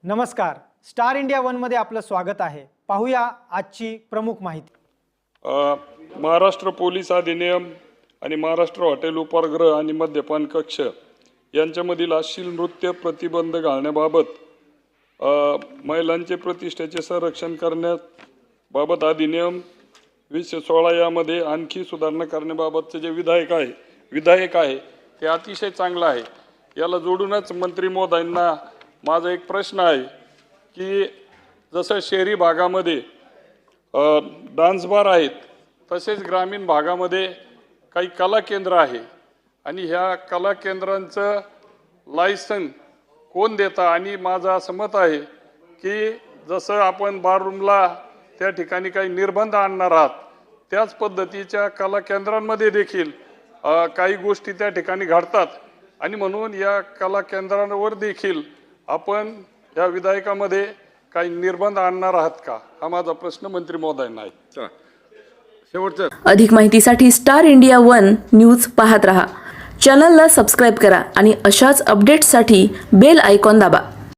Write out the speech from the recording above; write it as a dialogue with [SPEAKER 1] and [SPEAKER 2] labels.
[SPEAKER 1] नमस्कार, star India one आपलं स्वागत आहे। पाहूया आजची प्रमुख माहिती।
[SPEAKER 2] महाराष्ट्र पोलीस अधिनियम आणि महाराष्ट्र हॉटेल उपहारगृह आणि मद्यपान कक्ष यांच्यामधील अश्लील नृत्य प्रतिबंध घालण्याबाबत महिलांचे प्रतिष्ठेचे संरक्षण करण्याबाबत अधिनियम 2016 यामध्ये आणखी सुधारणा करण्याबाबतचे जे विधायक आहे ते अतिशय चांगलं आहे। याला जोडूनच मंत्री महोदयांना माझा एक प्रश्न आहे की जसं शहरी भागामध्ये डान्स बार आहेत, तसेच ग्रामीण भागामध्ये काही कला केंद्र आहे आणि ह्या कला केंद्रांचं लायसन कोण देतं। आणि माझं असं मत आहे की जसं आपण बाररूमला त्या ठिकाणी काही निर्बंध आणणार आहात, त्याच पद्धतीच्या कला केंद्रांमध्ये देखील काही गोष्टी त्या ठिकाणी घडतात आणि म्हणून या कला केंद्रांवर देखील आपण या विधायकामध्ये काही निर्बंध आणणार आहात का, हा माझा प्रश्न मंत्री महोदयांना आहे।
[SPEAKER 3] शेवटचं
[SPEAKER 4] अधिक माहितीसाठी स्टार इंडिया वन न्यूज पाहत रहा। चॅनलला सबस्क्राइब करा आणि अशाच अपडेट्ससाठी बेल आयकॉन दाबा।